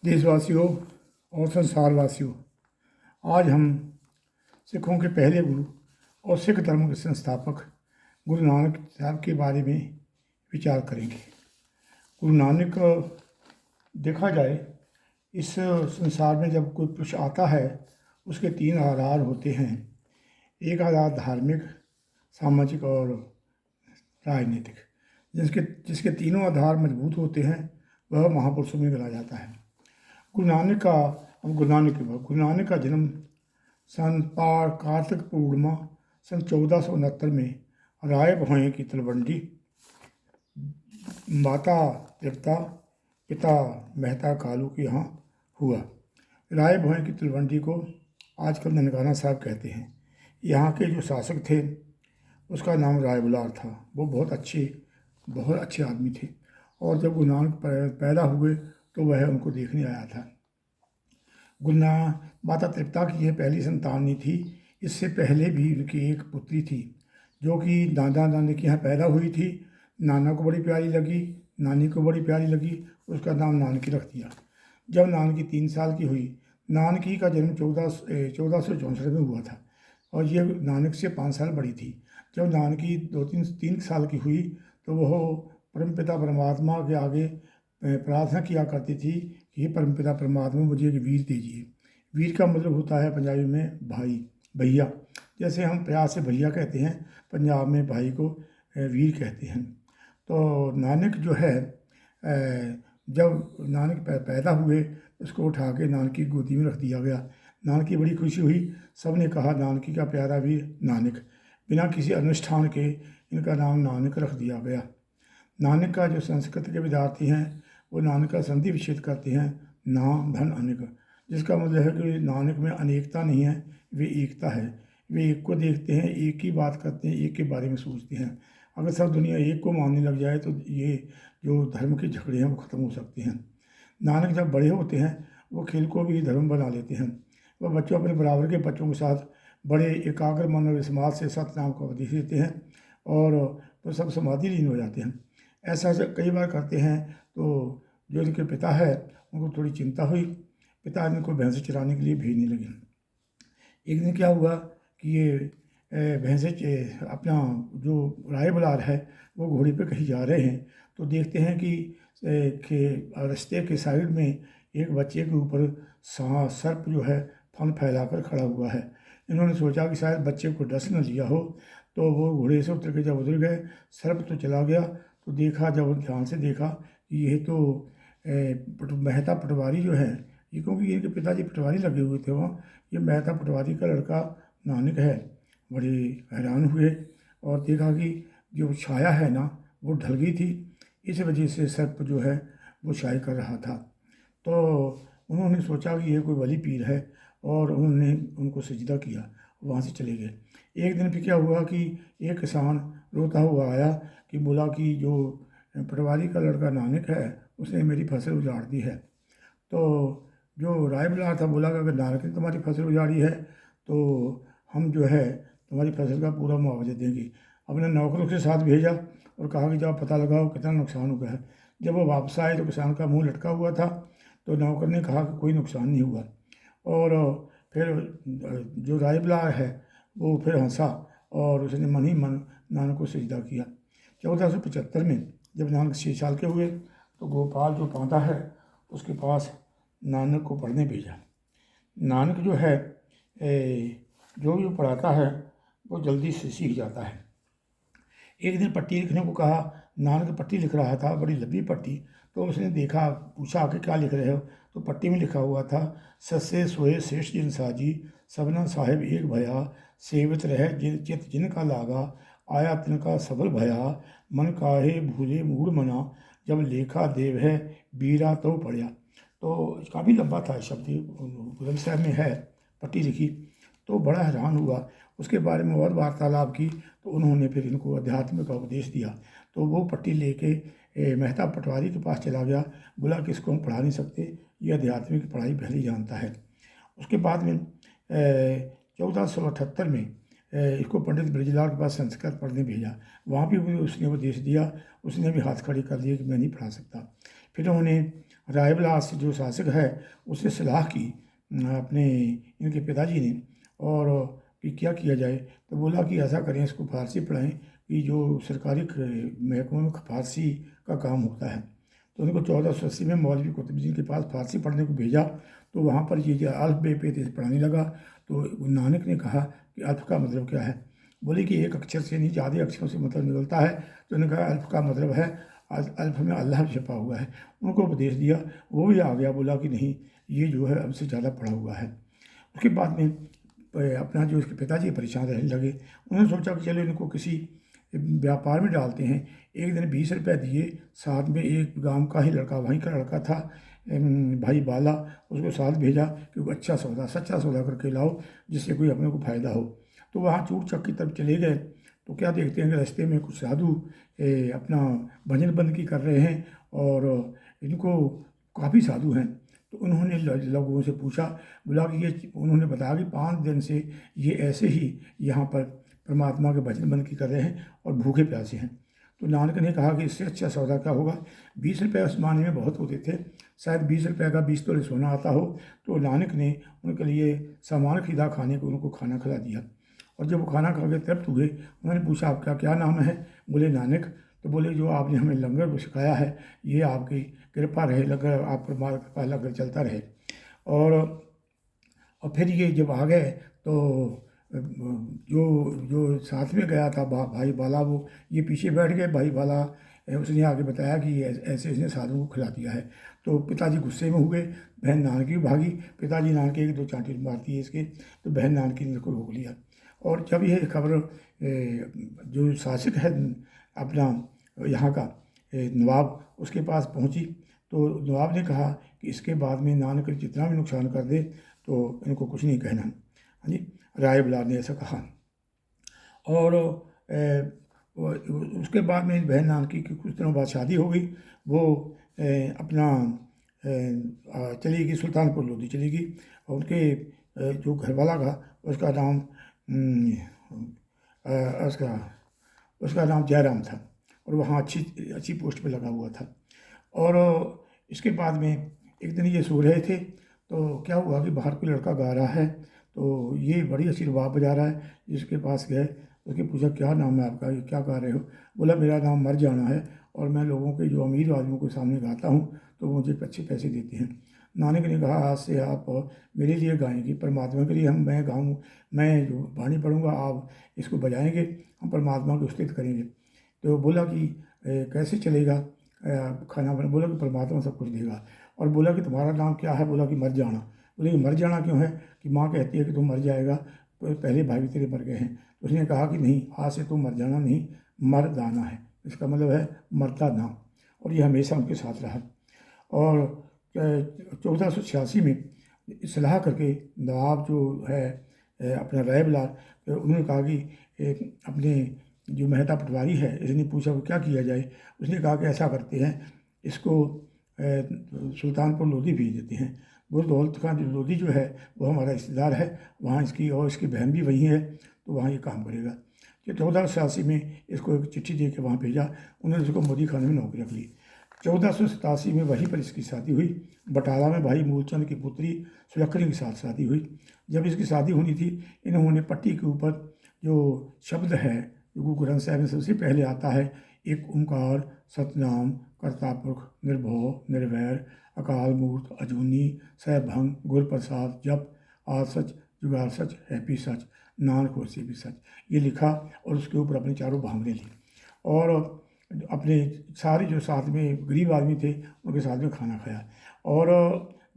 देशवासियों और संसारवासियों, आज हम सिखों के पहले गुरु और सिख धर्म के संस्थापक गुरु नानक साहब के बारे में विचार करेंगे। गुरु नानक देखा जाए, इस संसार में जब कोई पुरुष आता है उसके तीन आधार होते हैं। एक आधार धार्मिक, सामाजिक और राजनीतिक। जिसके तीनों आधार मजबूत होते हैं वह महापुरुषों में गिना जाता है। गुरु नानक का जन्म सन कार्तिक पूर्णिमा सन 1469 में राय भोए की तलवंडी, माता तृप्ता, पिता मेहता कालू के यहाँ हुआ। राय भोए की तलवंडी को आजकल ननकाना साहब कहते हैं। यहाँ के जो शासक थे उसका नाम राय बुलार था। वो बहुत अच्छे आदमी थे और जब गुरु नानक पैदा हुए तो वह उनको देखने आया था। माता तृप्ता की यह पहली संतान नहीं थी। इससे पहले भी उनकी एक पुत्री थी जो कि दादा नानी के यहाँ पैदा हुई थी। नाना को बड़ी प्यारी लगी, नानी को बड़ी प्यारी लगी, उसका नाम नानकी रख दिया। जब नानकी 3 साल की हुई, नानकी का जन्म 1464 में हुआ था और ये नानक से 5 साल बड़ी थी। जब नानकी 3 साल की हुई तो वह परमपिता परमात्मा के आगे प्रार्थना किया करती थी कि हे परमपिता परमात्मा, मुझे एक वीर दीजिए। वीर का मतलब होता है पंजाबी में भाई, भैया। जैसे हम प्यार से भैया कहते हैं, पंजाब में भाई को वीर कहते हैं। तो नानक जो है, जब नानक पैदा हुए उसको उठा के नानकी की गोदी में रख दिया गया। नानकी बड़ी खुशी हुई। सब ने कहा नानकी का प्यारा वीर नानक। बिना किसी अनुष्ठान के इनका नाम नानक रख दिया गया। नानक का जो संस्कृत के विद्यार्थी हैं वो नानक का संधि विच्छेद करते हैं, ना धन अनेक, जिसका मतलब है कि नानक में अनेकता नहीं है, वे एकता है। वे एक को देखते हैं, एक ही बात करते हैं, एक के बारे में सोचते हैं। अगर सब दुनिया एक को मानने लग जाए तो ये जो धर्म के झगड़े हैं वो ख़त्म हो सकते हैं। नानक जब बड़े होते हैं वो खेल को भी धर्म बना लेते हैं। वह बच्चों अपने बराबर के बच्चों के साथ बड़े एकाग्र मन और समाज से सतनाम का उपदेश देते हैं और वो सब समाधि लीन हो जाते हैं। ऐसा कई बार करते हैं तो जो इनके पिता है उनको थोड़ी चिंता हुई। पिता इनको भैंसें चराने के लिए भेजने लगे। एक दिन क्या हुआ कि ये भैंसें अपना जो राय बुलार है वो घोड़े पे कहीं जा रहे हैं तो देखते हैं कि रास्ते के साइड में एक बच्चे के ऊपर सर्प जो है फन फैलाकर खड़ा हुआ है। इन्होंने सोचा कि शायद बच्चे को डस न लिया हो, तो वो घोड़े से उतर के जब उतर गए, सर्प तो चला गया। तो देखा, जब ध्यान से देखा कि ये तो मेहता पटवारी जो है, ये क्योंकि इनके पिताजी पटवारी लगे हुए थे वहाँ, ये मेहता पटवारी का लड़का नानक है। बड़े हैरान हुए और देखा कि जो छाया है ना वो ढल गई थी, इस वजह से सर्प जो है वो छाया कर रहा था। तो उन्होंने सोचा कि ये कोई वली पीर है और उन्होंने उनको सजदा किया, वहाँ से चले गए। एक दिन फिर क्या हुआ कि एक किसान रोता हुआ आया कि बोला कि जो पटवारी का लड़का नानक है उसने मेरी फसल उजाड़ दी है। तो जो राय बुलार था बोला कि अगर नानक ने तुम्हारी फसल उजाड़ी है तो हम जो है तुम्हारी फसल का पूरा मुआवजा देंगे। अपने नौकरों के साथ भेजा और कहा कि जाओ पता लगाओ कितना नुकसान हुआ है। जब वो वापस आए तो किसान का मुंह लटका हुआ था। तो नौकर ने कहा कि कोई नुकसान नहीं हुआ। और फिर जो राय बुलार है वो फिर हंसा और उसने मन ही मन नानक को सजदा किया। 1475 में जब नानक 6 साल के हुए तो गोपाल जो पांता है उसके पास नानक को पढ़ने भेजा। नानक जो है जो भी पढ़ाता है वो जल्दी से सीख जाता है। एक दिन पट्टी लिखने को कहा। नानक पट्टी लिख रहा था, बड़ी लंबी पट्टी। तो उसने देखा, पूछा कि क्या लिख रहे हो? तो पट्टी में लिखा हुआ था, सस्से सोए श्रेष्ठ जिन साजी, सबना साहेब एक भया, सेवित रह चित जिनका लागा, आया तिनका सबल भया, मन काहे भूले मूड मना, जब लेखा देव है बीरा तो पढ़िया। तो काफ़ी लंबा था शब्द, ग्रंथ साहब में है पट्टी लिखी। तो बड़ा हैरान हुआ। उसके बारे में और वार्तालाप की तो उन्होंने फिर इनको अध्यात्म का उपदेश दिया। तो वो पट्टी लेके मेहता पटवारी के पास चला गया। बोला कि इसको हम पढ़ा नहीं सकते, ये आध्यात्मिक पढ़ाई पहले जानता है। उसके बाद में 1478 में इसको पंडित ब्रजलाल के पास संस्कृत पढ़ने भेजा। वहाँ भी उसने उपदेश दिया। उसने भी हाथ खड़े कर दिए कि मैं नहीं पढ़ा सकता। फिर उन्होंने राय बिलास जो शासक है उससे सलाह की अपने इनके पिताजी ने, और कि क्या किया जाए। तो बोला कि ऐसा करें, इसको फारसी पढ़ाएं कि जो सरकारी महकमों में फारसी का काम होता है। तो उनको 1480 में मौलवी कुतुबुद्दीन के पास फारसी पढ़ने को भेजा। तो वहाँ पर ये जो अल्फ बे पे पढ़ाने लगा। तो नानक ने कहा कि अल्फ का मतलब क्या है। बोले कि एक अक्षर से नहीं, ज़्यादा अक्षरों से मतलब निकलता है। तो उन्होंने कहा अल्फ का मतलब है, अल्फ में अल्लाह छपा हुआ है। उनको उपदेश दिया, वो भी आ गया, बोला कि नहीं ये जो है हमसे ज़्यादा पढ़ा हुआ है। उसके बाद में अपना जो इसके पिताजी परेशान रहने लगे। उन्होंने सोचा कि चलो इनको किसी व्यापार में डालते हैं। एक दिन 20 रुपये दिए, साथ में एक गांव का ही लड़का, वहीं का लड़का था भाई बाला, उसको साथ भेजा कि वो अच्छा सौदा, सच्चा सौदा करके लाओ जिससे कोई अपने को फ़ायदा हो। तो वहाँ चूक चक की तरफ चले गए। तो क्या देखते हैं कि रास्ते में कुछ साधु अपना भजन बंदगी कर रहे हैं, और इनको काफ़ी साधु हैं। तो उन्होंने लोगों से पूछा, बोला कि ये, उन्होंने बताया कि 5 दिन से ये ऐसे ही यहाँ पर परमात्मा के भजन बंदगी कर रहे हैं और भूखे प्यासे हैं। तो नानक ने कहा कि इससे अच्छा सौदा क्या होगा। 20 रुपये उस ज़माने में बहुत होते थे, शायद 20 रुपये का 20 तोले सोना आता हो। तो नानक ने उनके लिए सामान खरीदा, खाने को, उनको खाना खिला दिया। और जब वो खाना खा के तृप्त हुए, उन्होंने पूछा आपका क्या नाम है। बोले नानक। तो बोले जो आपने हमें लंगर सिखाया है, ये आपकी कृपा रहे, लंगर आप परमात्मा कृपा लंगर चलता रहे। और और फिर ये जब आ गए तो जो जो साथ में गया था भाई बाला, वो ये पीछे बैठ गए। भाई बाला उसने आगे बताया कि ये ऐसे इसने साधुओं को खिला दिया है। तो पिताजी गुस्से में हुए, बहन नानकी भागी। पिताजी नानके एक दो चांटी मारती है इसके, तो बहन नानकी ने इसको रोक लिया। और जब यह खबर जो शासक है अपना यहाँ का नवाब, उसके पास पहुँची, तो नवाब ने कहा कि इसके बाद में नानक जितना भी नुकसान कर दे तो इनको कुछ नहीं कहना। हाँ जी, राय बिलास ने ऐसा कहा। और उसके बाद में बहन नानकी की कुछ दिनों बाद शादी हो गई। वो अपना चली गई, सुल्तानपुर लोधी चली गई। और उनके जो घरवाला था उसका नाम उसका उसका नाम जयराम था, और वहाँ अच्छी अच्छी पोस्ट पे लगा हुआ था। और इसके बाद में एक दिन ये सो रहे थे, तो क्या हुआ कि बाहर कोई लड़का गा रहा है। तो ये बड़ी अच्छी रुबाब बजा रहा है। जिसके पास गए, उसके पूछा क्या नाम है आपका, ये क्या गा रहे हो। बोला मेरा नाम मर जाना है, और मैं लोगों के जो अमीर आदमियों के सामने गाता हूँ तो वो मुझे अच्छे पैसे देते हैं। नानक ने कहा आज से आप मेरे लिए गाएंगी, परमात्मा के लिए हम मैं गाऊँ, मैं जो वाणी पढ़ूँगा आप इसको बजाएंगे, हम परमात्मा को स्तुति करेंगे। तो बोला कि कैसे चलेगा खाना बना। बोला कि परमात्मा सब कुछ देगा। और बोला कि तुम्हारा नाम क्या है। बोला कि मर जाना। बोले कि मर जाना क्यों है, कि माँ कहती है कि तुम मर जाएगा, तो पहले भाई भी तेरे मर गए हैं। तो उसने कहा कि नहीं, आज से तुम मर जाना नहीं, मर दाना है, इसका मतलब है मरता ना। और ये हमेशा उनके साथ रहा। और 1486 में सलाह करके नवाब जो है अपना राय बिलास, उन्होंने कहा कि अपने जो मेहता पटवारी है, इसने पूछा वो क्या किया जाए। उसने कहा कि ऐसा करते हैं, इसको सुल्तानपुर लोधी भेज देते हैं। वो दौलत खान जो लोधी जो है वो हमारा रिश्तेदार है, वहाँ इसकी और इसकी बहन भी वहीं है, तो वहाँ ये काम करेगा। कि 1486 में इसको एक चिट्ठी दे के वहाँ भेजा। उन्होंने इसको मोदी खाने में नौकरी रख ली। 1487 में वहीं पर इसकी शादी हुई। बटाला में भाई मूलचंद की पुत्री सुलखनी के साथ शादी हुई। जब इसकी शादी होनी थी, इन्होंने पट्टी के ऊपर जो शब्द है जो गुरु ग्रंथ साहिब में सबसे पहले आता है, एक ओंकार सतनाम करतापुरख निर्भव निर्वैर अकाल मूर्त अजूनी सहभंग गुर प्रसाद जप आज सच जुगाड़ सच हैप्पी सच नानक होसी भी सच, ये लिखा। और उसके ऊपर अपने चारों भावने ली। और अपने सारे जो साथ में गरीब आदमी थे उनके साथ में खाना खाया। और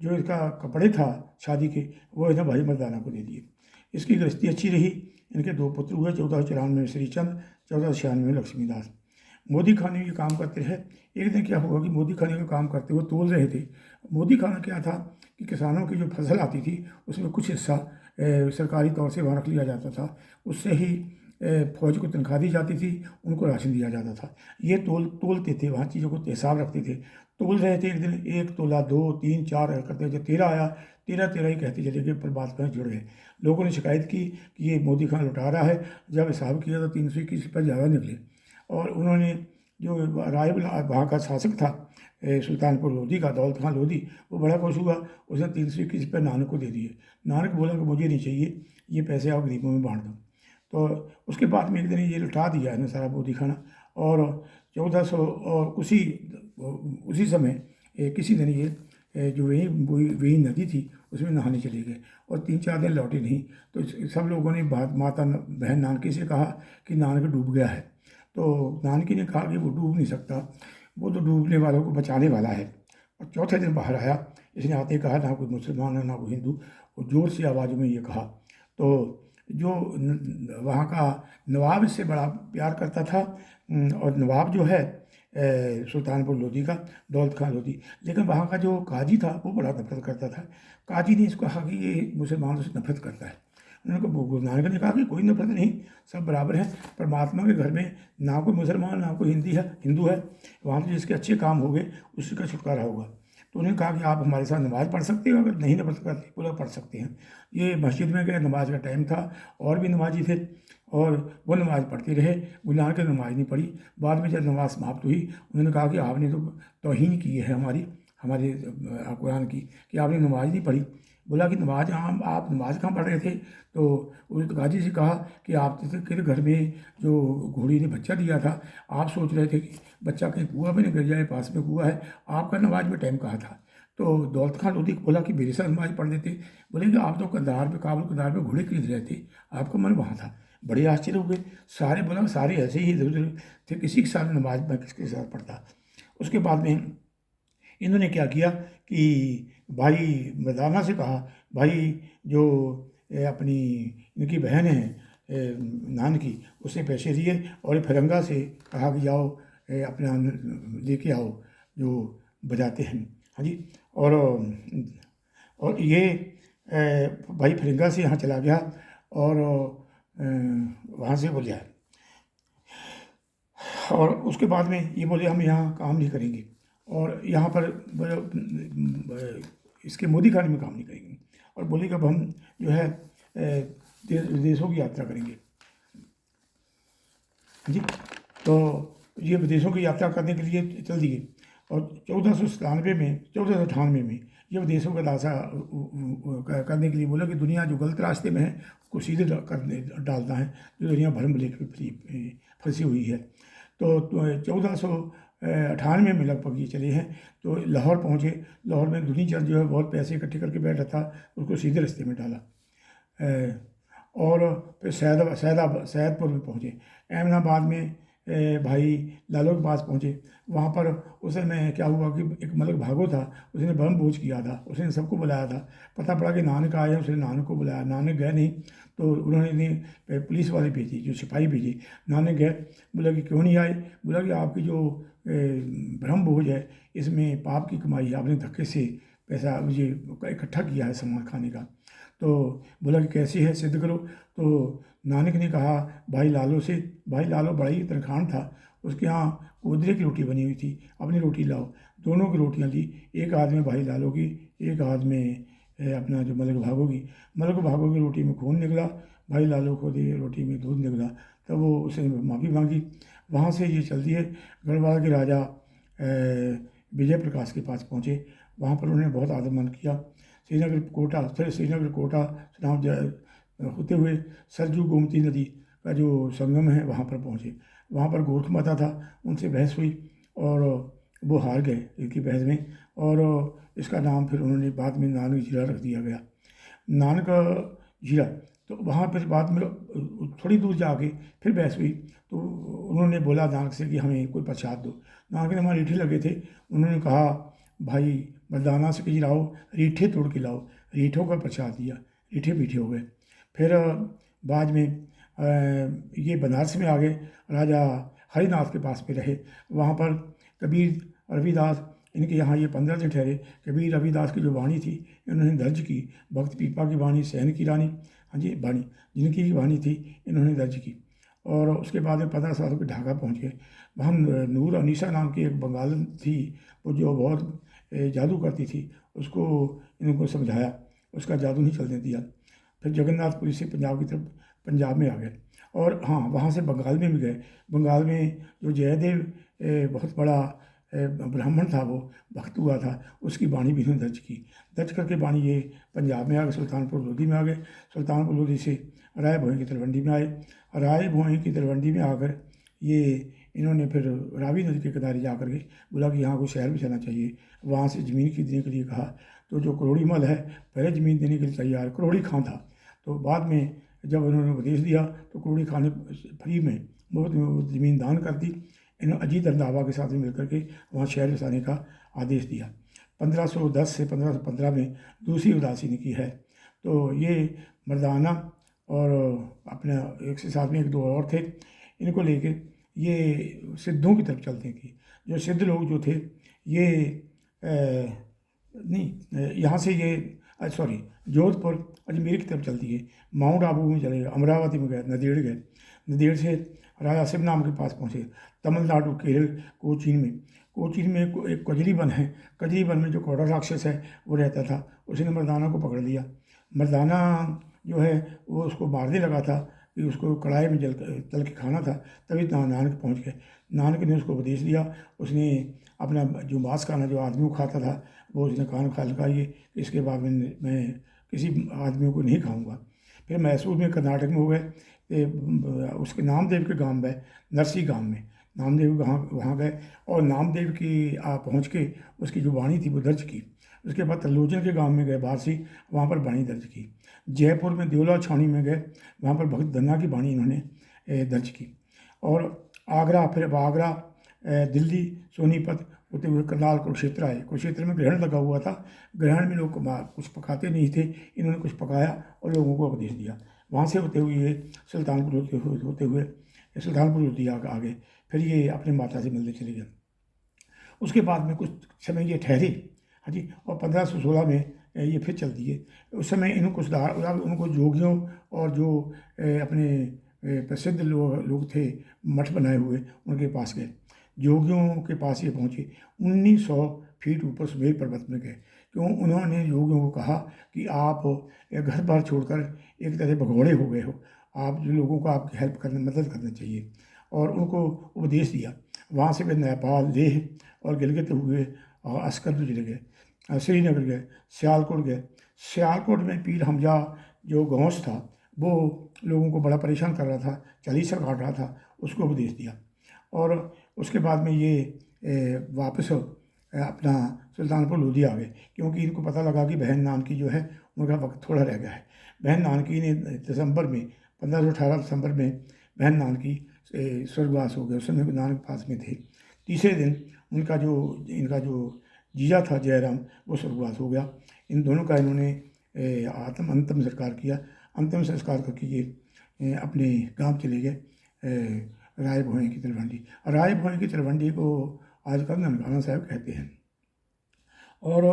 जो इसका कपड़े था शादी के, वो इसने भाई मर्दाना को दे दिए। इसकी गृहस्थी अच्छी रही। इनके 2 पुत्र हुए, 1494 में श्रीचंद, 1496 में लक्ष्मीदास। मोदी खाने में ये काम करते रहे। एक दिन क्या हुआ कि मोदी खाने का काम करते हुए तोल रहे थे। मोदी खाना क्या था कि किसानों की जो फसल आती थी उसमें कुछ हिस्सा सरकारी तौर से वहाँ रख लिया जाता था। उससे ही फौज को तनख्वाह दी जाती थी, उनको राशन दिया जाता था। ये तोलते थे, वहाँ चीज़ों को हिसाब रखते थे। तोल रहे थे, एक दिन 1 तोला 2 3 4 करते, जब 13 आया, 13 ही कहते चले गए, पर बात में जुड़ गए। लोगों ने शिकायत की कि ये मोदी खान लुटा रहा है। जब हिसाब किया तो 321 पर ज़्यादा निकले। और उन्होंने जो राय वहाँ का शासक था सुल्तानपुर लोधी का, दौलत खान लोधी, वो बड़ा खुश हुआ। उसने 321 रुपये नानक को दे दिए। नानक बोला कि मुझे नहीं चाहिए, ये पैसे आप गरीबों में बांट दो। तो उसके बाद में एक दिन ये लौटा दिया है सारा मोदी खाना। और 1400 और उसी समय किसी दिन ये जो वही नदी थी उसमें नहाने चले गए और 3-4 दिन लौटे नहीं। तो सब लोगों ने माता बहन नानकी से कहा कि नानक डूब गया है। तो नानकी ने कहा कि वो डूब नहीं सकता, वो तो डूबने वालों को बचाने वाला है। और चौथे दिन बाहर आया, इसने आते ही कहा ना कोई मुसलमान है ना कोई हिंदू, और ज़ोर से आवाज़ में ये कहा। तो जो वहाँ का नवाब इससे बड़ा प्यार करता था, और नवाब जो है सुल्तानपुर लोधी का, दौलत खान लोधी, लेकिन वहाँ का जो काजी था वो बड़ा नफरत करता था। काजी ने इसको कहा कि ये मुसलमानों से नफरत करता है। उन्होंने कहा, गुरु नानक ने कहा कि कोई नफरत नहीं, सब बराबर हैं। परमात्मा के घर में ना कोई मुसलमान ना कोई हिंदू है। वहाँ तो जिसके अच्छे काम हो गए उसी का छुटकारा होगा। तो उन्होंने कहा कि आप हमारे साथ नमाज़ पढ़ सकते हो, अगर नहीं नमाज़ करते बोला पढ़ सकते हैं। ये मस्जिद में गए, नमाज का टाइम था, और भी नमाजी थे और वो नमाज़ पढ़ते रहे। गुरु नानक ने नमाज नहीं पढ़ी। बाद में जब नमाज समाप्त हुई, उन्होंने कहा कि आपने तो तौहीन की है हमारे कुरान की, कि आपने नमाज नहीं पढ़ी। बोला कि नमाज, हाँ आप नमाज कहाँ पढ़ रहे थे? तो उन्होंने तो गाजी से कहा कि आप के घर में जो घोड़ी ने बच्चा दिया था, आप सोच रहे थे कि बच्चा कहीं कुआं में न गिर जाए, पास में कुआं है, आपका नमाज में टाइम कहा था। तो दौलत खान लोधी बोला कि मेरे साथ नमाज पढ़ लेते। बोले कि आप तो काबुल कंधार में घोड़े खरीद रहे थे, आपका मन वहाँ था। बड़े आश्चर्य हो गए सारे। बोला सारे ऐसे ही इधर उधर थे, किसी के साथ नमाज में किसके साथ पढ़ता। उसके बाद में इन्होंने क्या किया कि भाई मर्दाना से कहा, भाई जो अपनी इनकी बहन है नानकी, उससे पैसे दिए और फिरंगा से कहा कि जाओ अपना लेके आओ जो बजाते हैं। हाँ जी। और ये भाई फिरंगा से यहाँ चला गया और वहाँ से बोले, और उसके बाद में ये बोले हम यहाँ काम नहीं करेंगे और यहाँ पर इसके मोदी खाने में काम नहीं करेंगे, और बोले कि अब हम जो है विदेशों की यात्रा करेंगे। जी। तो ये विदेशों की यात्रा करने के लिए चल दिए। और 1498 में ये विदेशों का दासा करने के लिए बोला कि दुनिया जो गलत रास्ते में है उसको सीधे डालता है, जो दुनिया भ्रम लेकर फंसी हुई है। तो 1498 में लगभग ये चले हैं। तो लाहौर पहुँचे। लाहौर में दुनी चंद जो है बहुत पैसे इकट्ठे करके बैठा था, उसको सीधे रास्ते में डाला। और फिर सैदपुर में पहुँचे। अहमदाबाद में भाई लालो के पास पहुँचे। वहाँ पर उस समय क्या हुआ कि एक मलक भागो था, उसने बम बोझ किया था, उसने सबको बुलाया था। पता पड़ा कि नानक आया, उसने नानक को बुलाया, नानक गए नहीं। तो उन्होंने पुलिस वाले भेजी, जो सिपाही भेजे। नानक गए, बोला कि क्यों नहीं आए? बोला कि आपकी जो ब्रह्म भोज है इसमें पाप की कमाई है, आपने धक्के से पैसा मुझे इकट्ठा किया है सामान खाने का। तो बोला कि कैसी है, सिद्ध करो। तो नानक ने कहा भाई लालो से, भाई लालो बड़ा ही तरखान था, उसके यहाँ कोदरे की रोटी बनी हुई थी, अपनी रोटी लाओ। दोनों की रोटियाँ ली, एक हाथ में भाई लालो की, एक हाथ में अपना जो मलक भागो की। मलक भागो की रोटी में खून निकला, भाई लालो को दी रोटी में दूध निकला। तब वो उसने माफ़ी मांगी। वहाँ से ये चल दिए, गढ़वाल के राजा विजय प्रकाश के पास पहुँचे। वहाँ पर उन्होंने बहुत आदर मान किया। श्रीनगर कोटा चुनाव होते हुए सरजू गोमती नदी का जो संगम है वहाँ पर पहुँचे। वहाँ पर गोरख माता था, उनसे बहस हुई और वो हार गए इनकी बहस में। और इसका नाम फिर उन्होंने बाद में नानक झीरा रख दिया गया, नानक झीरा। तो वहाँ फिर बाद में थोड़ी दूर जाके फिर बहस हुई। तो उन्होंने बोला नानक से कि हमें कोई प्रसाद दो। नानक ने वहाँ रीठे लगे थे, उन्होंने कहा भाई मर्दाना से कि लाओ रीठे तोड़ के लाओ। रीठों का प्रसाद दिया, रीठे मीठे हो गए। फिर बाद में ये बनारस में आ गए, राजा हरिनाथ के पास में रहे। वहाँ पर कबीर रविदास इनके यहाँ ये 15 दिन ठहरे। कबीर रविदास की जो वाणी थी इन्होंने दर्ज की, भक्त पीपा की वाणी, सहन की रानी, हाँ जी वाणी जिनकी वाणी थी इन्होंने दर्ज की। और उसके बाद में 15 सालों के ढाका पहुँच गए। वहाँ नूर अनीसा नाम की एक बंगाल थी, वो जो बहुत जादू करती थी, उसको इनको समझाया, उसका जादू नहीं चलने दिया। फिर जगन्नाथपुरी से पंजाब की तरफ पंजाब में आ गए। और हाँ, वहाँ से बंगाल में भी गए। बंगाल में जो जयदेव बहुत बड़ा ब्राह्मण था, वो भक्त हुआ था, उसकी बाणी भी इन्होंने दर्ज की। दर्ज करके बाणी ये पंजाब में आ गए, सुल्तानपुर लोधी में आ गए। सुल्तानपुर लोधी से राय भोई की तलवंडी में आए। राय भोई की तलवंडी में आकर ये इन्होंने फिर रावी नदी के किनारे जा कर के बोला कि यहाँ कोई शहर भी चलना चाहिए, वहाँ से ज़मीन खरीदने के लिए कहा। तो जो करोड़ी मल है पहले ज़मीन देने के लिए तैयार करोड़ी खां था। तो बाद में जब उन्होंने उपदेश दिया तो करोड़ी खां ने फ्री में मुफ्त में वो ज़मीन दान कर दी। इन्होंने अजीत रंधावा के साथ में मिलकर के वहाँ शहर बसाने का आदेश दिया। 1510 से 1515 में दूसरी उदासी ने की है। तो ये मर्दाना और अपने एक से साथ में एक दो और थे, इनको लेके ये सिद्धों की तरफ चलते हैं कि जो सिद्ध लोग जो थे ये यहाँ से ये सॉरी जोधपुर अजमेर की तरफ चलती है, माउंट आबू में चले गए, अमरावती में गए, नंदेड़ गए, नंदेड़ से राजा शिव नाम के पास पहुँचे, तमिलनाडु, केरल, कोचीन में एक कजरी वन है। कजरी वन में जो कौड़ा राक्षस है वो रहता था, उसने मर्दाना को पकड़ लिया। मर्दाना जो है वो उसको मारने लगा था कि उसको कढ़ाई में तल के खाना था। तभी नानक पहुंच गए। नानक ने उसको उपदेश दिया। उसने अपना जो मांस खाना जो आदमी को खाता था वो उसने कान खा लगाइए, इसके बाद में मैं किसी आदमी को नहीं खाऊंगा। फिर मैसूर में कर्नाटक में हो गए, उसके नामदेव के गांव में, नरसी गांव में नामदेव वहाँ गए और नामदेव की पहुँच के उसकी जो वाणी थी वो दर्ज की। उसके बाद त्रिलोचन के गांव में गए बारसी, वहाँ पर वाणी दर्ज की। जयपुर में देवला छावनी में गए, वहाँ पर भगत धन्ना की वाणी इन्होंने दर्ज की। और आगरा, फिर आगरा, दिल्ली, सोनीपत होते हुए करनाल, कुरुक्षेत्र आए। कुरुक्षेत्र में ग्रहण लगा हुआ था। ग्रहण में लोग कुछ पकाते नहीं थे, इन्होंने कुछ पकाया और लोगों को उपदेश दिया। वहाँ से होते हुए ये सुल्तानपुर होते हुए सुल्तानपुर लोधी आगे, फिर ये अपने माता से मिलने चले गए। उसके बाद में कुछ समय ये ठहरे, हाँ जी, और 1516 में ये फिर चल दिए। उस समय इनको उनको जोगियों और जो अपने प्रसिद्ध लोग थे मठ बनाए हुए, उनके पास गए। जोगियों के पास ये पहुँचे, 1900 फीट ऊपर सुमेर पर्वत में गए। क्यों? उन्होंने योगियों को कहा कि आप घर बार छोड़कर एक तरह भगोड़े हो गए हो, आप जो लोगों को आपकी हेल्प करने मदद करना चाहिए, और उनको उपदेश दिया। वहाँ से वे नेपाल, लेह और गिलगित हुए और अस्कर भी चले गए, श्रीनगर गए, सियालकोट गए। सियालकोट में पीर हमजा जो गौस था वो लोगों को बड़ा परेशान कर रहा था, चालीसा काट रहा था, उसको उपदेश दिया। और उसके बाद में ये वापस अपना सुल्तानपुर लोधी आ गए, क्योंकि इनको पता लगा कि बहन नानकी जो है उनका वक्त थोड़ा रह गया है। बहन नानकी ने दिसंबर में 1518 दिसंबर में बहन नानकी स्वर्गवास हो गए। उस समय नानक पास में थे। तीसरे दिन इनका जो जीजा था जयराम, वो स्वर्गवास हो गया। इन दोनों का इन्होंने अंतिम संस्कार किया। अंतिम संस्कार करके ये अपने गांव चले गए, राय भोई की तलवंडी। राय भोई की तलवंडी को आजकल ननकाना साहब कहते हैं। और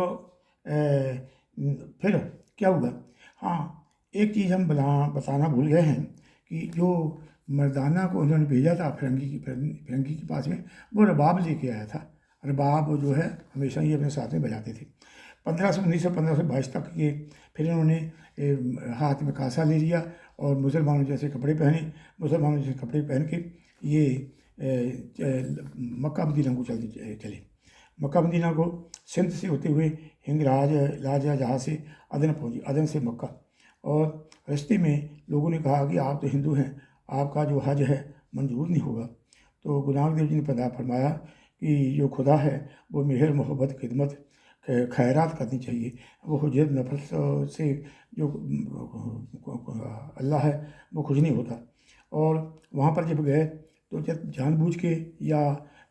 फिर क्या हुआ? हाँ, एक चीज़ हम बताना भूल गए हैं कि जो मर्दाना को उन्होंने भेजा था फिरंगी के पास में, वो रबाब लेके आया था। रबाब जो है हमेशा ही अपने साथ में बजाते थे। 1522 तक ये फिर इन्होंने हाथ में कासा ले लिया और मुसलमानों जैसे कपड़े पहने। मुसलमानों जैसे कपड़े पहन के ये मक्का मदीना को चले। मक्का मदीना को सिंध से होते हुए हिंगराज लाजा जहाज़ से अदन पहुँची, अदन से मक्का। और रास्ते में लोगों ने कहा कि आप तो हिंदू हैं, आपका जो हज है मंजूर नहीं होगा। तो गुरु नानक देव जी ने फरमाया कि जो खुदा है वो मेहर, मोहब्बत, खिदमत, खैरात करनी चाहिए। वो हुज्जत नफस से जो अल्लाह है वो खुश नहीं होता। और वहाँ पर जब गए तो जब जानबूझ के या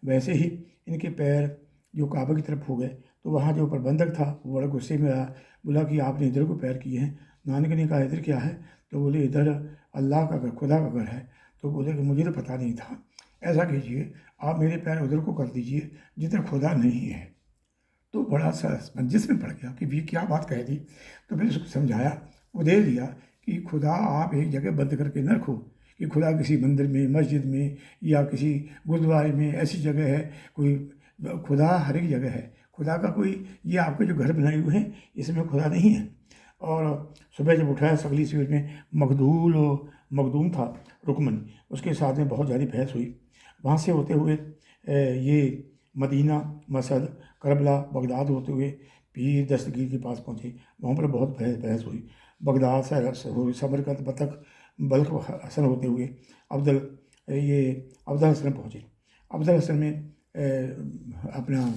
वैसे ही इनके पैर जो काबा की तरफ हो गए, तो वहाँ जो प्रबंधक था वो बड़ा गुस्से में आया, बोला कि आपने इधर को पैर किए हैं। नानक ने कहा इधर क्या है? तो बोले इधर अल्लाह का घर, खुदा का घर है। तो बोले कि मुझे तो पता नहीं था, ऐसा कीजिए आप मेरे पैर उधर को कर दीजिए जिधर खुदा नहीं है। तो बड़ा सा असमंजस में पड़ गया कि ये क्या बात कह दी। तो फिर उसको समझाया, उपदेश दिया कि खुदा आप एक जगह बंद करके न रखो, कि खुदा किसी मंदिर में, मस्जिद में या किसी गुरुद्वारे में ऐसी जगह है। कोई खुदा हर एक जगह है। खुदा का कोई ये आपके जो घर बनाए हुए हैं इसमें खुदा नहीं है। और सुबह जब उठाया सगली सवेर में मखदूम था रुकमन, उसके साथ में बहुत ज़्यादा बहस हुई। वहाँ से होते हुए ये मदीना, मसद, करबला, बगदाद होते हुए पीर दस्तगीर के पास पहुँचे। वहाँ पर बहुत बहस हुई। बगदाद से हुई, समरकंद तक, बल्ख हसन होते हुए अफजल हसन पहुँचे। अफजल हसन में अपना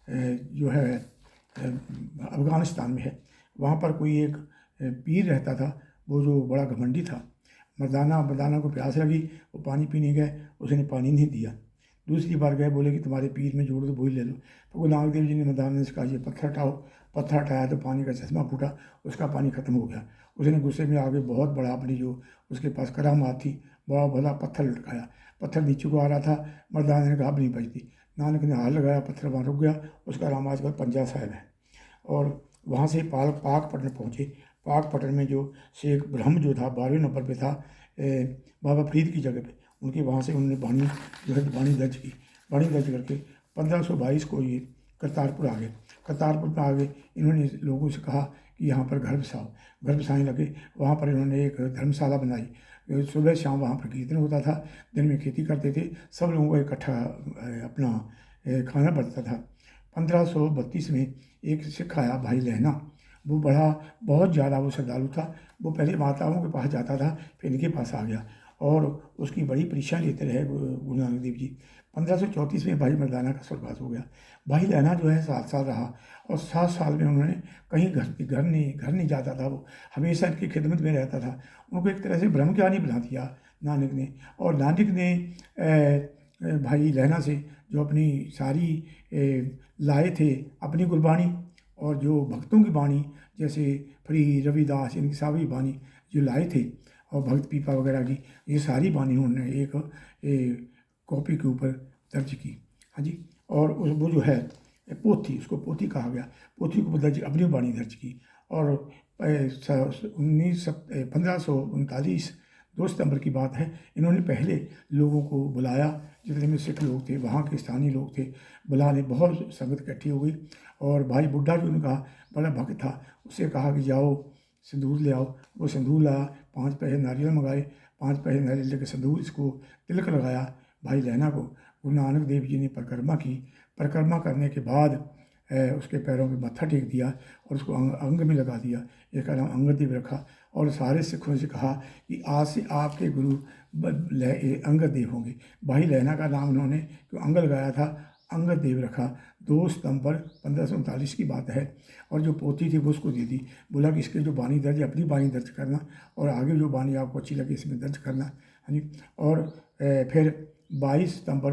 जो है अफ़गानिस्तान में है, वहाँ पर कोई एक पीर रहता था, वो जो बड़ा घमंडी था। मर्दाना को प्यास लगी, वो पानी पीने गए, उसने पानी नहीं दिया। दूसरी बार गए, बोले कि तुम्हारे पीर में जोड़ दो, वही ले लो। तो गुरु नानक देव जी ने मर्दाना से कहा ये पत्थर हटाओ। पत्थर हटाया तो पानी का चश्मा फूटा, उसका पानी खत्म हो गया। उसने गुस्से में आगे बहुत बड़ा अपनी जो उसके पास करामात थी, बड़ा भला पत्थर लटकाया। पत्थर नीचे को आ रहा था, मर्दाना ने कहा अब नहीं बचती। नानक ने हाथ लगाया, पत्थर वहाँ रुक गया। उसका नाम आजकल पंजा साहिब है। और वहाँ से पाकपटन पहुँचे। पाकपटन में जो शेख ब्रह्म जो था 12वें नंबर पे था, बाबा फरीद की जगह पे, उनके वहाँ से उन्होंने बाणी जो है बाणी दर्ज की। बाणी दर्ज करके 1522 को ये करतारपुर आ गए। करतारपुर में आगे इन्होंने लोगों से कहा कि यहाँ पर घर बसाने लगे। वहाँ पर इन्होंने एक धर्मशाला बनाई। सुबह शाम वहाँ पर कीर्तन होता था, दिन में खेती करते थे। सब लोगों को इकट्ठा अपना खाना पड़ता था। 1532 में एक सिख आया, भाई लहना। वो बहुत ज़्यादा वो श्रद्धालु था। वो पहले माताओं के पास जाता था, फिर इनके पास आ गया और उसकी बड़ी परीक्षा लेते रहे गुरु नानक देव जी। 1534 में भाई मर्दाना का स्वर्गवास हो गया। भाई लहना जो है 7 साल रहा और 7 साल में उन्होंने कहीं घर नहीं जाता था। वो हमेशा इनकी खिदमत में रहता था। उनको एक तरह से ब्रह्मज्ञानी बना दिया नानक ने। और नानक ने भाई लहना से जो अपनी सारी लाए थे अपनी गुरबाणी और जो भक्तों की बाणी, जैसे फरीद, रविदास, इनकी सारी बाणी जो लाए थे और भक्त पीपा वगैरह की, ये सारी बाणी उन्होंने एक कॉपी के ऊपर दर्ज की। हाँ जी। और वो जो है पोथी, उसको पोथी कहा गया, पोथी को दर्ज अपनी बाणी दर्ज की। और 1539 2 सितंबर की बात है, इन्होंने पहले लोगों को बुलाया, जितने में सिख लोग थे, वहाँ के स्थानीय लोग थे, बुलाने बहुत संगत इकट्ठी हो गई। और भाई बुड्ढा जो उनका बड़ा भक्त था, उससे कहा कि जाओ सिंदूर ले आओ। वो सिंदूर लाया, 5 पैसे नारियल मंगाए, 5 पैसे नारियल लेकर सिंदूर इसको तिलक लगाया भाई लहना को। गुरु नानक देव जी ने परिक्रमा की। परिक्रमा करने के बाद उसके पैरों पे मत्था टेक दिया और उसको अंग में लगा दिया। इसका नाम अंगद देव रखा। और सारे सिखों से कहा कि आज से आपके गुरु अंगद देव होंगे। भाई लहना का नाम उन्होंने जो अंग लगाया था, अंगद देव रखा। 2 सितंबर 1539 की बात है। और जो पोथी थी वो उसको दे दी। बोला कि इसके जो बानी दर्ज, अपनी बानी दर्ज करना और आगे जो बानी आपको अच्छी लगे इसमें दर्ज करना। हाँ जी। और फिर 22 सितंबर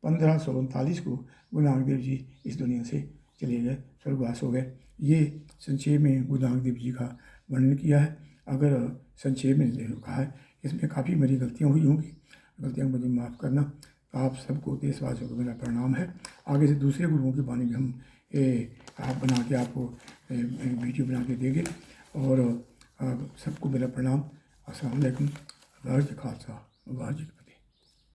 1539 को गुरु नानक देव जी इस दुनिया से चले गए, स्वर्गवास हो गए। ये संक्षेप में गुरु नानक देव जी का वर्णन किया है। अगर संक्षेप में कहा है, इसमें काफ़ी मेरी गलतियाँ हुई होंगी, गलतियाँ मुझे माफ़ करना। आप सबको देशवासियों को मेरा प्रणाम है। आगे से दूसरे गुरुओं की बानी भी हम आप बना के आपको वीडियो बना के देंगे। और सबको मेरा प्रणाम। अस्सलाम वालेकुम। वाहिगुरू जी का खालसा, वाहिगुरू जी की फतेह।